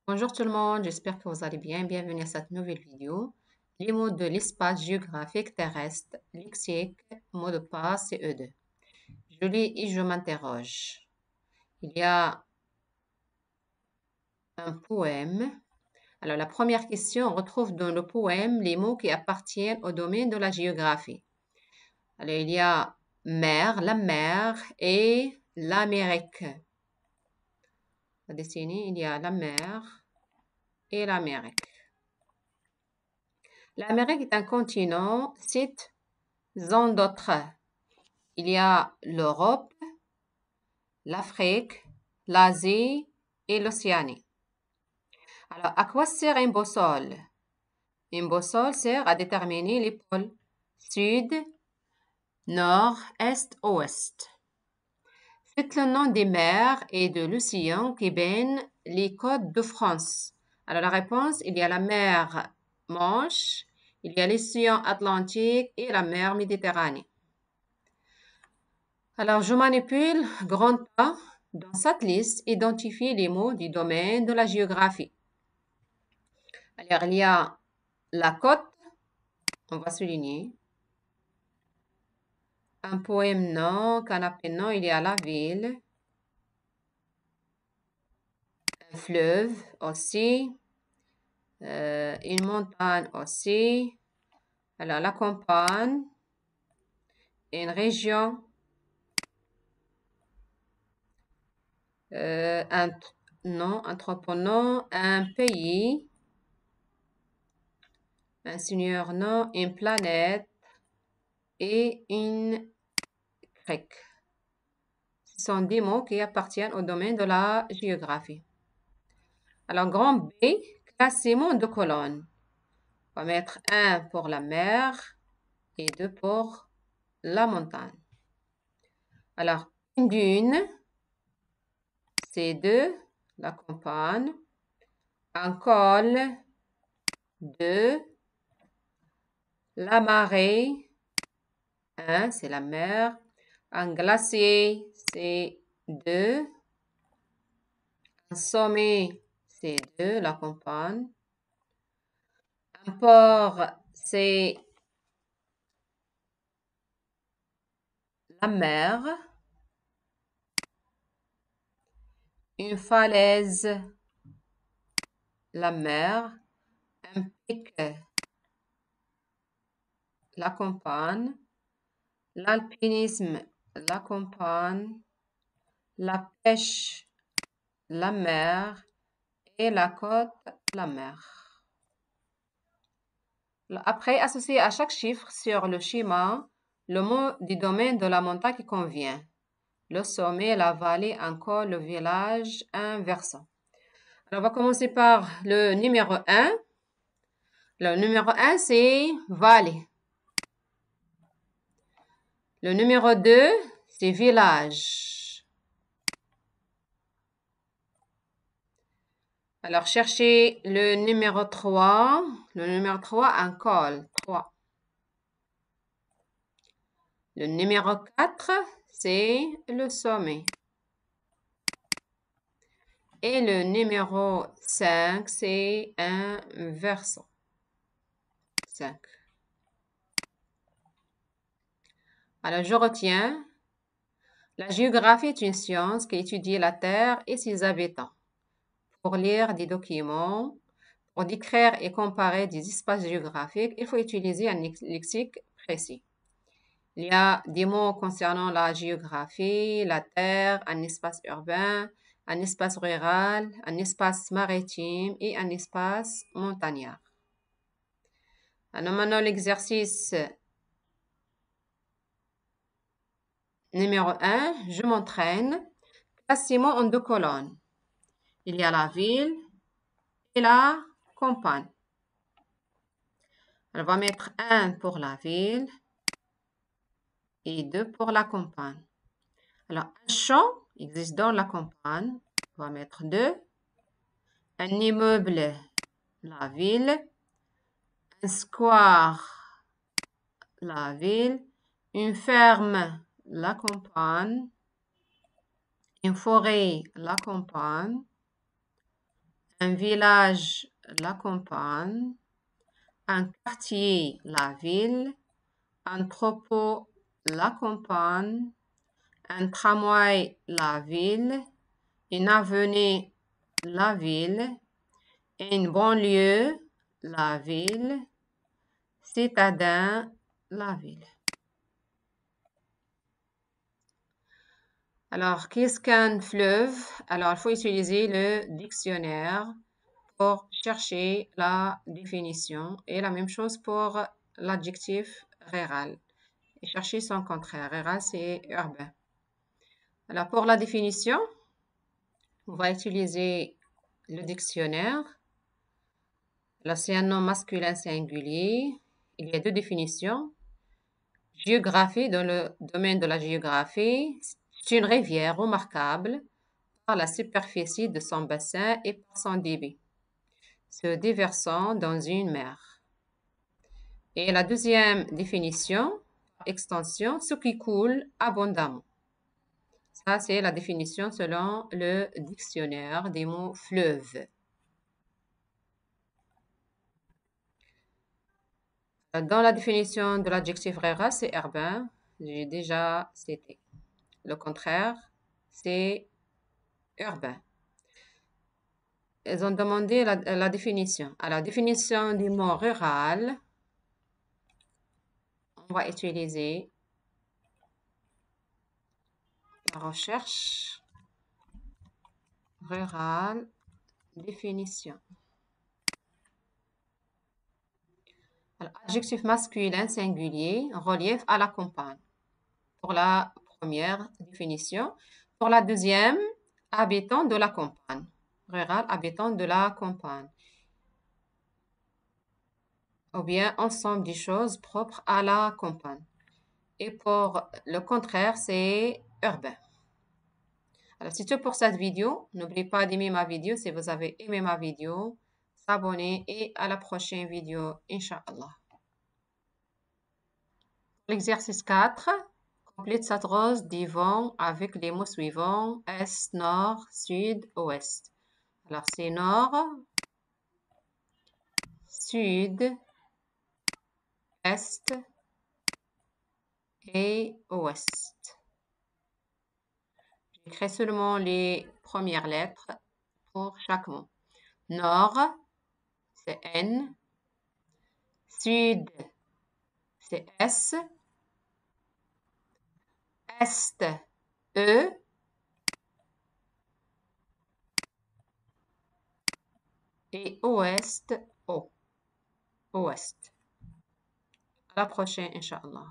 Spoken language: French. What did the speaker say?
Bonjour tout le monde, j'espère que vous allez bien. Bienvenue à cette nouvelle vidéo. Les mots de l'espace géographique terrestre, lexique, mot de passe et E2. Je lis et je m'interroge. Il y a un poème. Alors la première question, on retrouve dans le poème les mots qui appartiennent au domaine de la géographie. Alors il y a mer, la mer et l'Amérique. On va dessiner, il y a la mer et l'Amérique. L'Amérique est un continent, site, zone d'autres. Il y a l'Europe, l'Afrique, l'Asie et l'Océanie. Alors, à quoi sert une boussole? Une boussole sert à déterminer les pôles sud, nord, est, ouest. Faites le nom des mers et de l'océan qui baignent les côtes de France. Alors, la réponse, il y a la mer Manche, il y a l'océan Atlantique et la mer Méditerranée. Alors, je manipule grand A. Dans cette liste, identifiez les mots du domaine de la géographie. Alors, il y a la côte, on va souligner. Un poème, non. Canapé, non. Il y a la ville. Un fleuve aussi. Une montagne aussi. Alors, la campagne. Une région. Un non. Un pays. Un seigneur, non. Une planète. Et une crique. Ce sont des mots qui appartiennent au domaine de la géographie. Alors, grand B, classement de colonnes. On va mettre 1 pour la mer et 2 pour la montagne. Alors, une dune, c'est 2, la campagne. Un col, 2. La marée, 1, c'est la mer. Un glacier, c'est 2. Un sommet, c'est 2, la campagne. Un port, c'est la mer. Une falaise, la mer. Un pic, la campagne. L'alpinisme, la campagne. La pêche, la mer. Et la côte, la mer. Après, associez à chaque chiffre sur le schéma le mot du domaine de la montagne qui convient. Le sommet, la vallée, un col, le village, un versant. Alors, on va commencer par le numéro 1. Le numéro 1, c'est vallée. Le numéro 2, c'est village. Alors, cherchez le numéro 3. Le numéro 3, un col. 3. Le numéro 4, c'est le sommet. Et le numéro 5, c'est un versant. 5. Alors, je retiens. La géographie est une science qui étudie la Terre et ses habitants. Pour lire des documents, pour décrire et comparer des espaces géographiques, il faut utiliser un lexique précis. Il y a des mots concernant la géographie, la Terre, un espace urbain, un espace rural, un espace maritime et un espace montagnard. Alors maintenant, l'exercice numéro 1, je m'entraîne. Classez-moi en 2 colonnes. Il y a la ville et la campagne. On va mettre 1 pour la ville et 2 pour la campagne. Alors, un champ existe dans la campagne. On va mettre 2. Un immeuble, la ville. Un square, la ville. Une ferme, la campagne. Une forêt, la campagne. un village, la campagne, un quartier, la ville, un troupeau, la campagne, un tramway, la ville, une avenue, la ville, une banlieue, la ville, citadin, la ville. Alors, qu'est-ce qu'un fleuve? Alors, il faut utiliser le dictionnaire pour chercher la définition et la même chose pour l'adjectif rural. Et chercher son contraire. Rural, c'est urbain. Alors, pour la définition, on va utiliser le dictionnaire. Là, c'est un nom masculin singulier. Il y a deux définitions. Géographie, dans le domaine de la géographie, c'est une rivière remarquable par la superficie de son bassin et par son débit, se déversant dans une mer. Et la deuxième définition, extension, ce qui coule abondamment. Ça, c'est la définition selon le dictionnaire des mots fleuve. Dans la définition de l'adjectif rural, c'est urbain. J'ai déjà cité. Le contraire, c'est urbain. Ils ont demandé la définition. À la définition du mot rural, on va utiliser la recherche rural, définition. Alors, adjectif masculin singulier, relief à la campagne. Pour la première définition. Pour la deuxième, habitant de la campagne. Rural, habitant de la campagne. Ou bien ensemble des choses propres à la campagne. Et pour le contraire, c'est urbain. Alors, c'est tout pour cette vidéo. N'oubliez pas d'aimer ma vidéo si vous avez aimé ma vidéo. S'abonner et à la prochaine vidéo, Inch'Allah. L'exercice 4. Complète cette rose des vents avec les mots suivants. Est, nord, sud, ouest. Alors, c'est nord, sud, est et ouest. J'écris seulement les premières lettres pour chaque mot. Nord, c'est N. Sud, c'est S. Est, E. Et ouest, O. Ouest. À la prochaine, Inch'Allah.